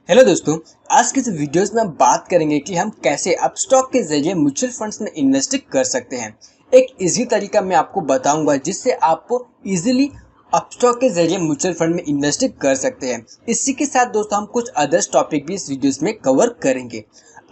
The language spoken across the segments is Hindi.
हेलो दोस्तों, आज के इस वीडियोस में हम बात करेंगे कि हम कैसे अपस्टॉक के जरिए म्यूचुअल फंड्स में इन्वेस्ट कर सकते हैं। एक इजी तरीका मैं आपको बताऊंगा जिससे आप इजीली अपस्टॉक के जरिए म्यूचुअल फंड में इन्वेस्ट कर सकते हैं। इसी के साथ दोस्तों हम कुछ अदर्स टॉपिक भी इस वीडियोस में कवर करेंगे।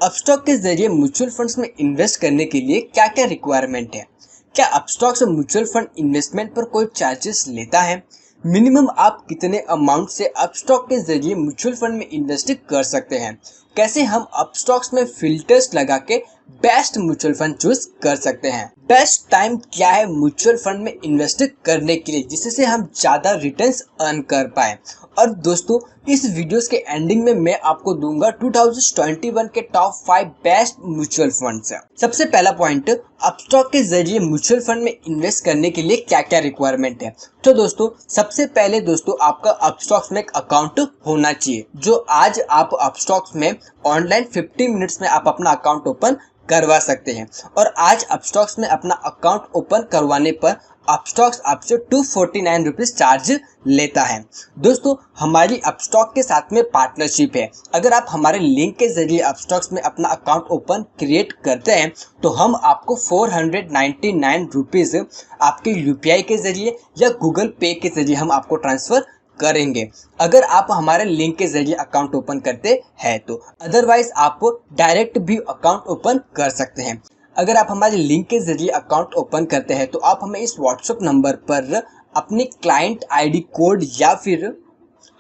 अपस्टॉक के जरिए म्यूचुअल फंड्स में इन्वेस्ट करने के लिए क्या क्या रिक्वायरमेंट है, क्या अपस्टॉक से म्यूचुअल फंड इन्वेस्टमेंट पर कोई चार्जेस लेता है, मिनिमम आप कितने अमाउंट से अपस्टॉक के जरिए म्यूचुअल फंड में इन्वेस्ट कर सकते हैं, कैसे हम अपस्टॉक्स में फिल्टर्स लगा के बेस्ट म्यूचुअल फंड चूज कर सकते हैं, बेस्ट टाइम क्या है म्यूचुअल फंड में इन्वेस्ट करने के लिए जिससे हम ज्यादा रिटर्न्स अर्न कर पाए। और दोस्तों इस वीडियोस के एंडिंग में मैं आपको दूंगा 2021 के टॉप 5 बेस्ट म्यूचुअल फंड्स। सबसे पहला पॉइंट, अपस्टॉक के जरिए म्यूचुअल फंड में इन्वेस्ट करने के लिए क्या क्या रिक्वायरमेंट है। तो दोस्तों सबसे पहले दोस्तों आपका अपस्टॉक्स में एक अकाउंट होना चाहिए, जो आज आप अपस्टॉक्स में ऑनलाइन 50 मिनट्स में आप अपना अकाउंट ओपन करवा सकते हैं। और आज अपस्टॉक्स में अपना अकाउंट ओपन करवाने पर अपस्टॉक्स आपसे 249 रुपीज चार्ज लेता है। दोस्तों हमारी अपस्टॉक के साथ में पार्टनरशिप है। अगर आप हमारे लिंक के जरिए अपस्टॉक्स में अपना अकाउंट ओपन क्रिएट करते हैं तो हम आपको 499 रुपीज आपके यूपीआई के जरिए या गूगल पे के जरिए हम आपको ट्रांसफर करेंगे, अगर आप हमारे लिंक के जरिए अकाउंट ओपन करते हैं तो। अदरवाइज आप डायरेक्ट भी अकाउंट ओपन कर सकते हैं। अगर आप हमारे लिंक के जरिए अकाउंट ओपन करते हैं तो आप हमें इस व्हाट्सएप नंबर पर अपनी क्लाइंट आईडी कोड या फिर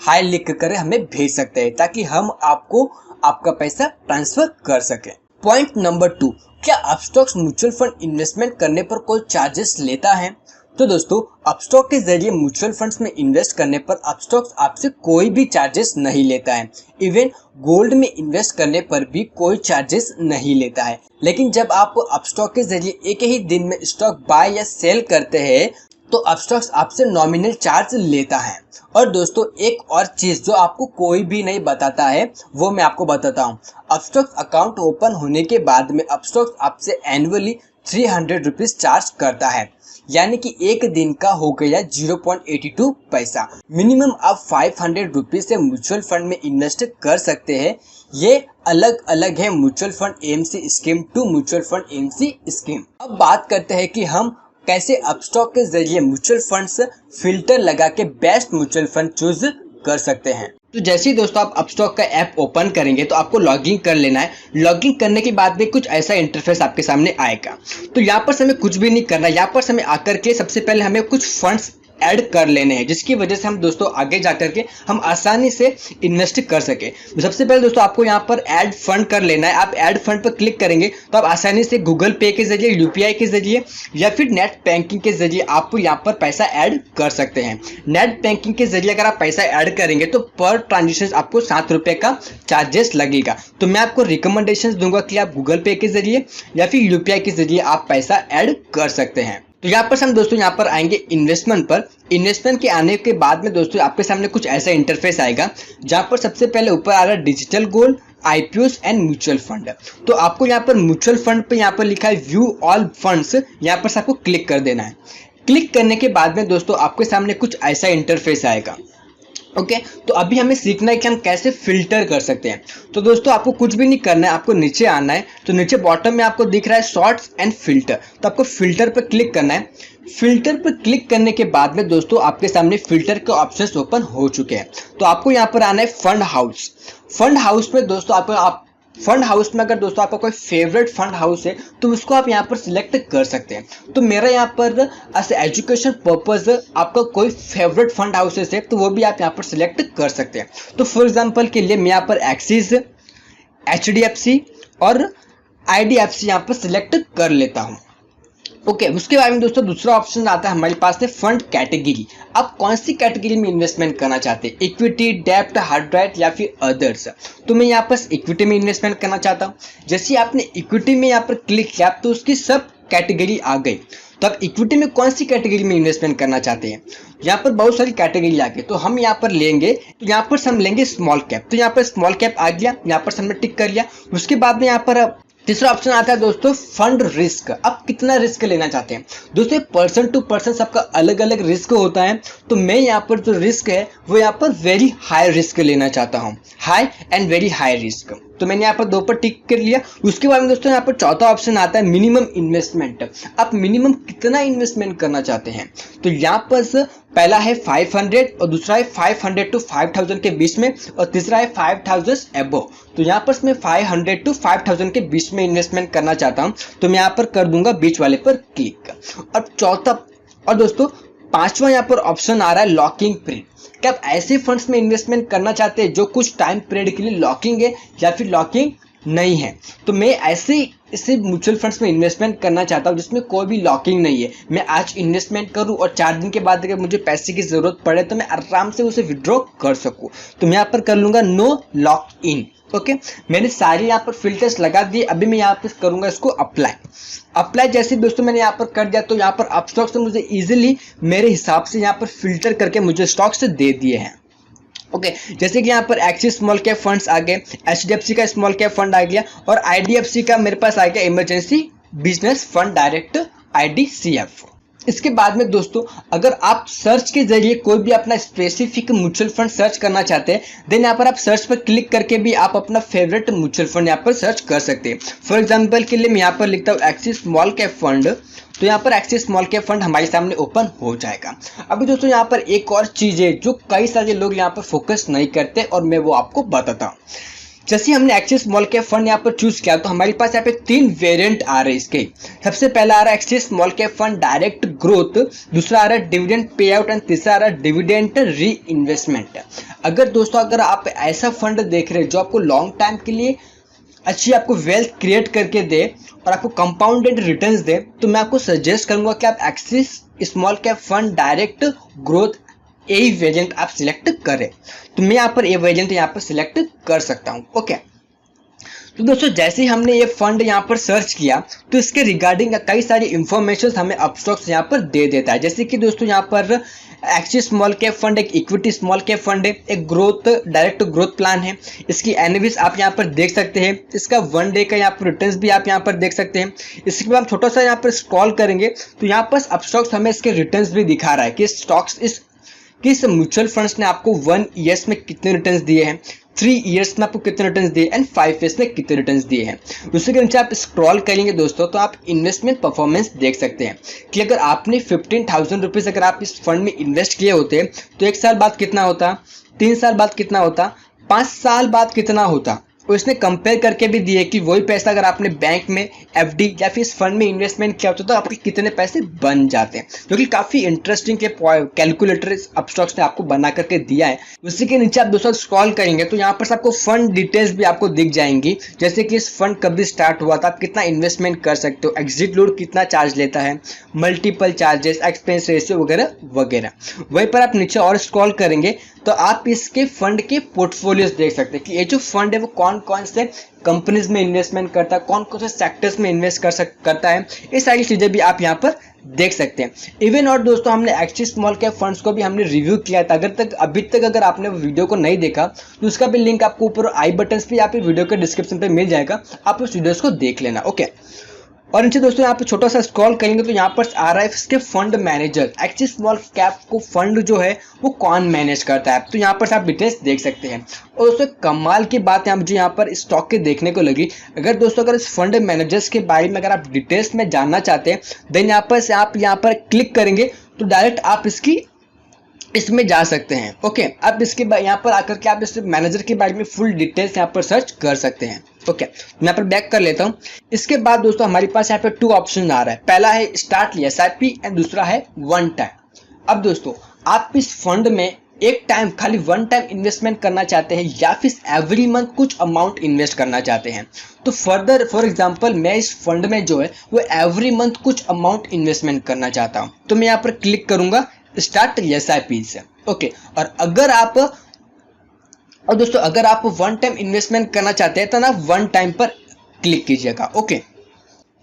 हाई लिख कर हमें भेज सकते हैं ताकि हम आपको आपका पैसा ट्रांसफर कर सके। पॉइंट नंबर 2, क्या अपस्टॉक्स म्यूचुअल फंड इन्वेस्टमेंट करने पर कोई चार्जेस लेता है। तो दोस्तों अपस्टॉक के जरिए म्यूचुअल फंड्स में इन्वेस्ट करने पर अपस्टॉक्स आपसे कोई भी चार्जेस नहीं लेता है। इवन गोल्ड में इन्वेस्ट करने पर भी कोई चार्जेस नहीं लेता है। लेकिन जब आप अपस्टॉक के जरिए एक ही दिन में स्टॉक बाय या सेल करते हैं तो अपस्टॉक्स आपसे नॉमिनल चार्ज लेता है। और दोस्तों एक और चीज जो आपको कोई भी नहीं बताता है वो मैं आपको बताता हूँ। अपस्टॉक्स अकाउंट ओपन होने के बाद में अपस्टॉक्स आपसे एनुअली 300 रुपीज चार्ज करता है, यानी कि एक दिन का हो गया 0.82 पैसा। मिनिमम आप 500 रुपीज से म्यूचुअल फंड में इन्वेस्ट कर सकते हैं। ये अलग अलग है mutual fund AMC scheme to mutual fund AMC scheme. अब बात करते हैं कि हम कैसे अपस्टॉक के जरिए म्यूचुअल फंड्स फिल्टर लगा के बेस्ट म्यूचुअल फंड चूज कर सकते हैं। तो जैसे ही दोस्तों आप अपस्टॉक का ऐप ओपन करेंगे तो आपको लॉगिन कर लेना है। लॉगिन करने के बाद में कुछ ऐसा इंटरफेस आपके सामने आएगा। तो यहाँ पर हमें कुछ भी नहीं करना है। यहाँ पर हमें आकर के सबसे पहले हमें कुछ फंड्स ऐड कर लेने हैं, जिसकी वजह से हम दोस्तों आगे जाकर के हम आसानी से इन्वेस्ट कर सके। सबसे पहले दोस्तों आपको यहाँ पर ऐड फंड कर लेना है। आप ऐड फंड पर क्लिक करेंगे तो आप आसानी से गूगल पे के जरिए, यूपीआई के जरिए या फिर नेट बैंकिंग के जरिए आप यहाँ पर पैसा ऐड कर सकते हैं। नेट बैंकिंग के जरिए अगर आप पैसा ऐड करेंगे तो पर ट्रांजेक्शन आपको 7 रुपए का चार्जेस लगेगा। तो मैं आपको रिकमेंडेशन दूंगा कि आप गूगल पे के जरिए या फिर यूपीआई के जरिए आप पैसा ऐड कर सकते हैं। तो यहाँ पर हम दोस्तों यहाँ पर आएंगे इन्वेस्टमेंट पर। इन्वेस्टमेंट के आने के बाद में दोस्तों आपके सामने कुछ ऐसा इंटरफेस आएगा जहाँ पर सबसे पहले ऊपर आ रहा है digital gold, IPOs and mutual fund. तो आपको यहाँ पर म्यूचुअल फंड पे यहाँ पर लिखा है व्यू ऑल फंड्स, यहाँ पर आपको क्लिक कर देना है। क्लिक करने के बाद में दोस्तों आपके सामने कुछ ऐसा इंटरफेस आएगा। ओके, तो अभी हमें सीखना है कि हम कैसे फिल्टर कर सकते हैं। तो दोस्तों आपको कुछ भी नहीं करना है, आपको नीचे आना है। तो नीचे बॉटम में आपको दिख रहा है शॉर्ट्स एंड फिल्टर, तो आपको फिल्टर पर क्लिक करना है। फिल्टर पर क्लिक करने के बाद में दोस्तों आपके सामने फिल्टर के ऑप्शंस ओपन हो चुके हैं। तो आपको यहाँ पर आना है फंड हाउस। फंड हाउस में दोस्तों आप फंड हाउस में अगर दोस्तों आपका कोई फेवरेट फंड हाउस है तो उसको आप यहाँ पर सिलेक्ट कर सकते हैं। तो मेरा यहाँ पर एज एजुकेशन पर्पज आपका कोई फेवरेट फंड हाउसेस है तो वो भी आप यहाँ पर सिलेक्ट कर सकते हैं। तो फॉर एग्जांपल के लिए मैं यहाँ पर एक्सिस, एचडीएफसी और आईडीएफसी यहाँ पर सिलेक्ट कर लेता हूँ। ओके, उसके बाद में दोस्तों दूसरा ऑप्शन आता है हमारे पास में फंड कैटेगरी। आप कौन सी कैटेगरी में इन्वेस्टमेंट करना चाहते हैं, इक्विटी, डेब्ट, हार्ड राइट या फिर अदर्स। तो मैं यहाँ पर इक्विटी में इन्वेस्टमेंट करना चाहता हूँ। जैसे आपने इक्विटी में यहाँ पर क्लिक किया तो उसकी सब कैटेगरी आ गई। तो आप इक्विटी में कौन सी कैटेगरी में इन्वेस्टमेंट करना चाहते हैं, यहाँ पर बहुत सारी कैटेगरी आ गई। तो हम यहाँ पर लेंगे, तो यहाँ पर हम लेंगे स्मॉल कैप। तो यहाँ पर स्मॉल कैप आ गया, यहाँ पर हमने टिक कर लिया। उसके बाद में यहाँ पर तीसरा ऑप्शन आता है दोस्तों फंड रिस्क। आप कितना रिस्क लेना चाहते हैं दोस्तों, पर्सन टू पर्सन सबका अलग अलग रिस्क होता है। तो मैं यहाँ पर जो रिस्क है वो यहाँ पर वेरी हाई रिस्क लेना चाहता हूँ, high and very high risk. तो मैंने यहाँ पर 2 पर टिक कर लिया। उसके बाद में दोस्तों यहाँ पर चौथा ऑप्शन आता है मिनिमम इन्वेस्टमेंट। आप मिनिमम कितना इन्वेस्टमेंट करना चाहते हैं, तो यहाँ पर पहला है 500 और दूसरा है 500 to 5000 के बीच में, और तीसरा है 5000 एबो। तो यहाँ पर मैं 500 to 5000 के बीच में इन्वेस्टमेंट करना चाहता हूँ, तो मैं यहाँ पर कर दूंगा बीच वाले पर क्लिक। और चौथा और दोस्तों पांचवा यहाँ पर ऑप्शन आ रहा है लॉकिंग पीरियड। क्या आप ऐसे फंड्स में इन्वेस्टमेंट करना चाहते हैं जो कुछ टाइम पीरियड के लिए लॉकिंग है या फिर लॉकिंग नहीं है। तो मैं ऐसे म्यूचुअल फंड्स में इन्वेस्टमेंट करना चाहता हूँ जिसमें कोई भी लॉकिंग नहीं है। मैं आज इन्वेस्टमेंट करूँ और 4 दिन के बाद अगर मुझे पैसे की जरूरत पड़े तो मैं आराम से उसे विड्रॉ कर सकूँ। तो मैं यहाँ पर कर लूंगा नो लॉक इन। ओके, मैंने सारे यहाँ पर फिल्टर्स लगा दिए। अभी मैं यहाँ पर करूंगा इसको अप्लाई जैसे दोस्तों मैंने यहाँ पर कर दिया। तो यहाँ पर अपस्टॉक से मुझे इजीली मेरे हिसाब से यहाँ पर फिल्टर करके मुझे स्टॉक से दे दिए हैं। ओके, जैसे कि यहाँ पर एक्सिस स्मॉल कैप फंड्स आ गए, HDFC का स्मॉल कैप फंड आ गया, और IDFC का मेरे पास आ गया emergency business fund direct IDCF। इसके बाद में दोस्तों अगर आप सर्च के जरिए कोई भी अपना स्पेसिफिक म्यूचुअल फंड सर्च करना चाहते हैं, देन यहाँ पर आप सर्च पर क्लिक करके भी आप अपना फेवरेट म्यूचुअल फंड यहाँ पर सर्च कर सकते हैं। फॉर एग्जांपल के लिए मैं यहाँ पर लिखता हूँ एक्सिस स्मॉल कैप फंड, तो यहाँ पर एक्सिस स्मॉल कैप फंड हमारे सामने ओपन हो जाएगा। अभी दोस्तों यहाँ पर एक और चीज है जो कई सारे लोग यहाँ पर फोकस नहीं करते और मैं वो आपको बताता हूँ। जैसे हमने एक्सिस स्मॉल कैप फंड यहाँ पर चूज किया तो हमारे पास यहाँ पे 3 वेरिएंट आ रहे हैं इसके। सबसे पहला आ रहा है Axis small cap fund direct growth, दूसरा आ रहा है डिविडेंड पे आउट, एंड तीसरा आ रहा है डिविडेंड री इन्वेस्टमेंट। अगर आप ऐसा फंड देख रहे हैं जो आपको लॉन्ग टाइम के लिए अच्छी आपको वेल्थ क्रिएट करके दे और आपको कंपाउंडेड रिटर्न्स दे, तो मैं आपको सजेस्ट करूंगा कि आप axis small cap fund direct growth यही वेरिएंट आप सिलेक्ट करें। तो मैं यहाँ पर ये वेरिएंट यहाँ पर सिलेक्ट कर सकता हूँ। ओके, तो दोस्तों जैसे ही हमने ये फंड यहाँ पर सर्च किया तो इसके रिगार्डिंग कई सारी इंफॉर्मेशन हमें अपस्टॉक्स यहाँ पर दे देता है। जैसे कि दोस्तों यहाँ पर एक्सिस स्मॉल कैप फंड एक इक्विटी स्मॉल कैप फंड है, एक ग्रोथ डायरेक्ट ग्रोथ प्लान है। इसकी एनएवीज आप यहाँ पर देख सकते हैं, इसका 1 डे का यहाँ पर रिटर्न्स भी आप यहाँ पर देख सकते हैं। इसके बाद हम छोटा सा यहाँ पर स्क्रॉल करेंगे तो यहाँ पर अपस्टॉक्स हमें इसके रिटर्न्स भी दिखा रहा है कि स्टॉक्स किस म्यूचुअल फंड्स ने आपको 1 ईयर्स में कितने रिटर्न्स दिए हैं, 3 ईयर्स में आपको कितने रिटर्न्स दिए एंड 5 ईयर्स में कितने रिटर्न्स दिए हैं। उसके नीचे आप स्क्रॉल करेंगे दोस्तों तो आप इन्वेस्टमेंट परफॉर्मेंस देख सकते हैं कि अगर आपने 15,000 रुपीज अगर आप इस फंड में इन्वेस्ट किए होते तो 1 साल बाद कितना होता, 3 साल बाद कितना होता, 5 साल बाद कितना होता। और इसने कंपेयर करके भी दिए कि वही पैसा अगर आपने बैंक में FD या फिर इस फंड में इन्वेस्टमेंट किया होता तो आपके कितने पैसे बन जाते हैं, जो कि काफी इंटरेस्टिंग के कैलकुलेटर अपस्टॉक्स ने आपको बना करके दिया है। उसी के नीचे आप दोस्तों स्क्रॉल करेंगे तो यहाँ पर आपको फंड डिटेल्स भी आपको दिख जाएंगी, जैसे कि इस फंड कभी स्टार्ट हुआ था, आप कितना इन्वेस्टमेंट कर सकते हो, एग्जिट लोड कितना चार्ज लेता है, मल्टीपल चार्जेस, एक्सपेंस रेशियो वगैरह वगैरह। वहीं पर आप नीचे और स्क्रॉल करेंगे तो आप इसके फंड के पोर्टफोलियोज देख सकते हैं कि ये जो फंड है वो कौन कौन से कंपनीज में इन्वेस्टमेंट करता है, कौन कौन से सेक्टर्स में इन्वेस्ट करता है, ये सारी चीजें भी आप यहाँ पर देख सकते हैं। इवन और दोस्तों हमने एक्सिस स्मॉल कैप फंड्स को भी हमने रिव्यू किया था। अभी तक अगर आपने वीडियो को नहीं देखा तो उसका भी लिंक आपको ऊपर आई बटन पे या फिर वीडियो के डिस्क्रिप्शन पे मिल जाएगा, आप उस वीडियोस को देख लेना। ओके, और नीचे दोस्तों यहाँ पे छोटा सा स्क्रॉल करेंगे तो यहाँ पर आ रहा है इसके fund manager, axis small cap को फंड जो है वो कौन मैनेज करता है, तो यहाँ पर आप डिटेल्स देख सकते हैं। और दोस्तों कमाल की बात है मुझे यहाँ पर स्टॉक के देखने को लगी। अगर इस फंड मैनेजर्स के बारे में अगर आप डिटेल्स में जानना चाहते हैं देन यहाँ पर से आप यहाँ पर क्लिक करेंगे तो डायरेक्ट आप इसमें जा सकते हैं। ओके, अब इसके यहाँ पर आकर के आप इस मैनेजर के बारे में फुल डिटेल्स यहाँ पर सर्च कर सकते हैं। ओके, मैं यहाँ पर बैक कर लेता हूँ। इसके बाद दोस्तों हमारे पास यहाँ पे 2 ऑप्शन आ रहा है, पहला है स्टार्ट SIP एंड दूसरा है 1 टाइम। अब दोस्तों आप इस फंड में एक टाइम खाली 1 टाइम इन्वेस्टमेंट करना चाहते हैं या फिर एवरी मंथ कुछ अमाउंट इन्वेस्ट करना चाहते हैं, तो फॉर एग्जांपल मैं इस फंड में जो है वो एवरी मंथ कुछ अमाउंट इन्वेस्टमेंट करना चाहता हूँ, तो मैं यहाँ पर क्लिक करूंगा स्टार्ट SIP से। ओके, और दोस्तों अगर आप 1 टाइम इन्वेस्टमेंट करना चाहते हैं तो ना 1 टाइम पर क्लिक कीजिएगा। ओके,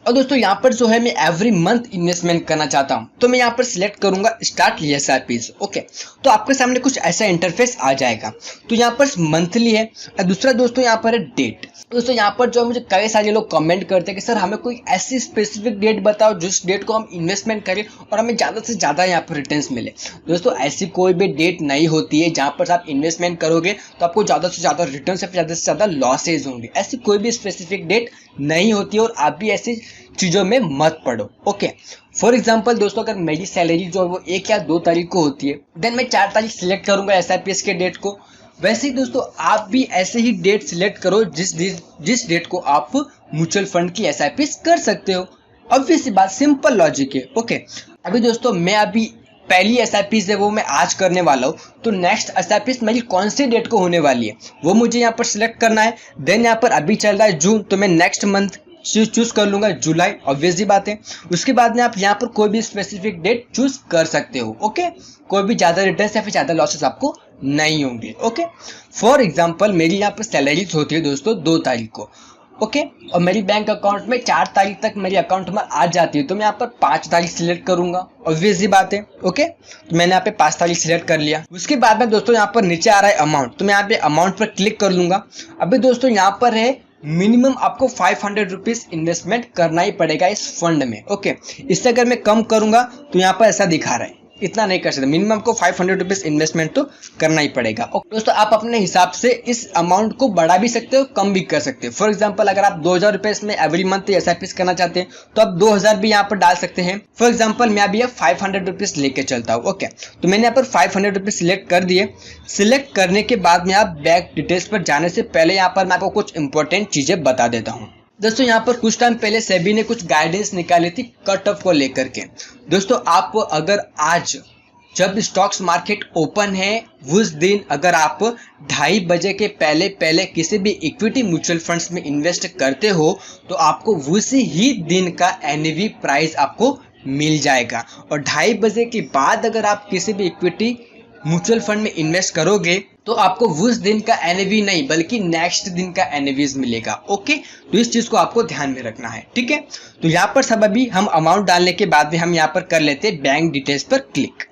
और दोस्तों यहाँ पर जो है मैं एवरी मंथ इन्वेस्टमेंट करना चाहता हूँ, तो मैं यहाँ पर सिलेक्ट करूंगा स्टार्ट एसआईपीज। ओके, तो आपके सामने कुछ ऐसा इंटरफेस आ जाएगा। तो यहाँ पर मंथली है और दूसरा दोस्तों यहाँ पर है डेट। दोस्तों यहाँ पर जो मुझे कई सारे लोग कमेंट करते हैं कि सर हमें कोई ऐसी स्पेसिफिक डेट बताओ जिस डेट को हम इन्वेस्टमेंट करें और हमें ज़्यादा से ज़्यादा यहाँ पर रिटर्न्स मिले। दोस्तों ऐसी कोई भी डेट नहीं होती है जहाँ पर आप इन्वेस्टमेंट करोगे तो आपको ज़्यादा से ज़्यादा रिटर्न से ज़्यादा लॉसेज होंगे। ऐसी कोई भी स्पेसिफिक डेट नहीं होती है और आप भी ऐसी चीज़ों में मत पड़ो। ओके, फॉर एग्जाम्पल दोस्तों अगर मेरी सैलरी जो है वो 1 या 2 तारीख को होती है, देन मैं 4 तारीख सिलेक्ट करूंगा एसआईपीएस के डेट को। वैसे ही दोस्तों आप भी ऐसे ही डेट सिलेक्ट करो जिस डेट को आप म्यूचुअल फंड की एसआईपीएस कर सकते हो। ऑब्वियस सी बात, सिंपल लॉजिक है। ओके, अभी दोस्तों मैं अभी पहली एसआईपीएस है वो मैं आज करने वाला हूँ, तो नेक्स्ट एसआईपीएस मेरी कौन सी डेट को होने वाली है वो मुझे यहाँ पर सिलेक्ट करना है। देन यहाँ पर अभी चल रहा है जून, तो मैं नेक्स्ट मंथ चूज कर लूंगा जुलाई, ऑब्वियसली बात है। उसके बाद में आप यहाँ पर कोई भी स्पेसिफिक डेट चूज कर सकते हो। ओके, कोई भी ज्यादा रिटर्न या फिर ज्यादा लॉसेस आपको नहीं होंगे। ओके, फॉर एग्जाम्पल मेरी यहाँ पर सैलरीज होती है दोस्तों 2 तारीख को। ओके, और मेरी बैंक अकाउंट में 4 तारीख तक मेरी अकाउंट में आ जाती है, तो मैं यहाँ पर 5 तारीख सिलेक्ट करूंगा, ऑब्वियसली बात है। ओके, तो मैंने यहाँ पे 5 तारीख सिलेक्ट कर लिया। उसके बाद में दोस्तों यहाँ पर नीचे आ रहा है अमाउंट, तो मैं यहाँ पे अमाउंट पर क्लिक कर लूंगा। अभी दोस्तों यहाँ पर है मिनिमम आपको 500 रुपीज इन्वेस्टमेंट करना ही पड़ेगा इस फंड में। ओके, इससे अगर मैं कम करूंगा तो यहाँ पर ऐसा दिखा रहा है, इतना नहीं कर सकते, मिनिमम को 500 रुपीज इन्वेस्टमेंट तो करना ही पड़ेगा। दोस्तों आप अपने हिसाब से इस अमाउंट को बढ़ा भी सकते हो, कम भी कर सकते हो। फॉर एग्जांपल अगर आप 2000 रुपए में एवरी मंथ एसआईपीएस करना चाहते हैं तो आप 2000 भी यहाँ पर डाल सकते हैं। फॉर एग्जाम्पल मैं अभी 500 रुपीज लेके चलता हूँ। ओके, तो मैंने यहाँ पर 500 रुपीज सिलेक्ट कर दिए। सिलेक्ट करने के बाद में आप बैंक डिटेल्स पर जाने से पहले यहाँ पर मैं आपको कुछ इंपॉर्टेंट चीजें बता देता हूँ। दोस्तों यहाँ पर कुछ टाइम पहले सेबी ने कुछ गाइडेंस निकाली थी कट ऑफ को लेकर के। दोस्तों आप अगर आज जब स्टॉक्स मार्केट ओपन है उस दिन अगर आप 2:30 बजे के पहले किसी भी इक्विटी म्यूचुअल फंड्स में इन्वेस्ट करते हो तो आपको उसी ही दिन का एनएवी प्राइस आपको मिल जाएगा। और 2:30 बजे के बाद अगर आप किसी भी इक्विटी म्यूचुअल फंड में इन्वेस्ट करोगे तो आपको उस दिन का एनएवी नहीं बल्कि नेक्स्ट दिन का एनएवीज मिलेगा। ओके, तो इस चीज को आपको ध्यान में रखना है, ठीक है। तो यहाँ पर सब अभी हम अमाउंट डालने के बाद में हम यहाँ पर कर लेते हैं बैंक डिटेल्स पर क्लिक।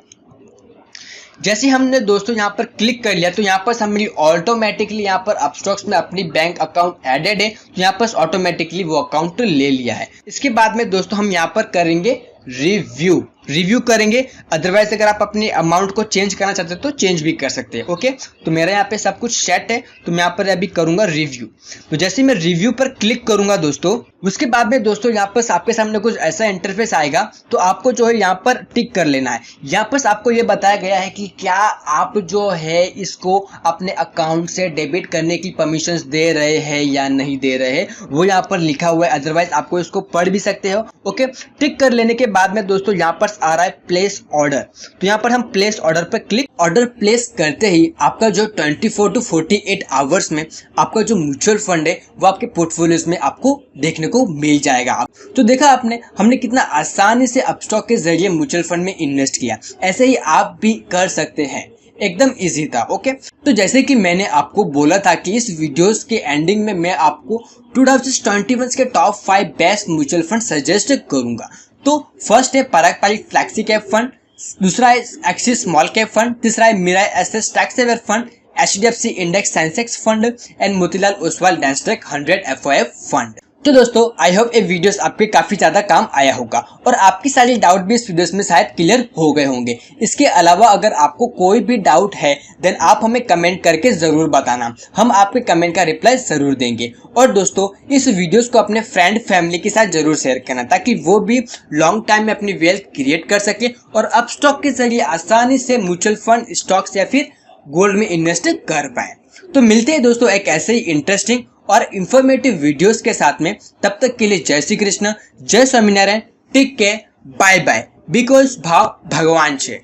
जैसे हमने दोस्तों यहाँ पर क्लिक कर लिया तो यहाँ पर हमारी ऑटोमेटिकली यहाँ पर अपस्टॉक्स में अपनी बैंक अकाउंट एडेड है, तो यहाँ पर ऑटोमेटिकली वो अकाउंट ले लिया है। इसके बाद में दोस्तों हम यहाँ पर करेंगे रिव्यू करेंगे। अदरवाइज अगर आप अपने अमाउंट को चेंज करना चाहते हो तो चेंज भी कर सकते हैं। ओके, तो मेरा यहाँ पे सब कुछ सेट है, तो मैं यहाँ पर अभी करूंगा रिव्यू। तो जैसे मैं रिव्यू पर क्लिक करूंगा दोस्तों, उसके बाद में दोस्तों यहाँ पर आपके सामने कुछ ऐसा इंटरफेस आएगा, तो आपको जो है यहाँ पर टिक कर लेना है। यहाँ पर आपको ये बताया गया है कि क्या आप जो है इसको अपने अकाउंट से डेबिट करने की परमिशंस दे रहे हैं या नहीं दे रहे हैं, वो यहाँ पर लिखा हुआ है। अदरवाइज आपको इसको पढ़ भी सकते हो। ओके, टिक कर लेने के बाद में दोस्तों यहाँ पर आ रहा है प्लेस ऑर्डर, तो यहाँ पर हम प्लेस ऑर्डर पर क्लिक। ऑर्डर प्लेस करते ही आपका जो 24 to 48 आवर्स में आपका जो म्यूचुअल फंड है वो आपके पोर्टफोलियोज में आपको देखने को मिल जाएगा। तो देखा आपने, हमने कितना आसानी से अपस्टॉक के जरिए म्यूचुअल फंड में इन्वेस्ट किया। ऐसे ही आप भी कर सकते हैं, एकदम इजी था। ओके, तो जैसे कि मैंने आपको बोला था कि इस वीडियोस के एंडिंग में मैं आपको 2021 के top 5 best mutual fund suggest करूंगा। तो फर्स्ट है Parag Parikh flexi cap fund, दूसरा है एक्सिस स्मॉल कैप फंड, तीसरा है Mirae asset tax saver fund, HDFC index Sensex fund and Motilal Oswal डैंसट्रैक 100 एफओएफ फंड। तो दोस्तों आई होप ये वीडियोस आपके काफी ज्यादा काम आया होगा और आपकी सारी डाउट भी इस वीडियोस में शायद क्लियर हो गए होंगे। इसके अलावा अगर आपको कोई भी डाउट है देन आप हमें कमेंट करके जरूर बताना, हम आपके कमेंट का रिप्लाई जरूर देंगे। और दोस्तों इस वीडियोस को अपने फ्रेंड फैमिली के साथ जरूर शेयर करना ताकि वो भी लॉन्ग टाइम में अपनी वेल्थ क्रिएट कर सके और अपस्टॉक के जरिए आसानी से म्यूचुअल फंड, स्टॉक्स या फिर गोल्ड में इन्वेस्ट कर पाए। तो मिलते हैं दोस्तों एक ऐसे ही इंटरेस्टिंग और इंफॉर्मेटिव वीडियोस के साथ में। तब तक के लिए जय श्री कृष्ण, जय Swaminarayan, take care, bye bye, because भाव भगवान छे।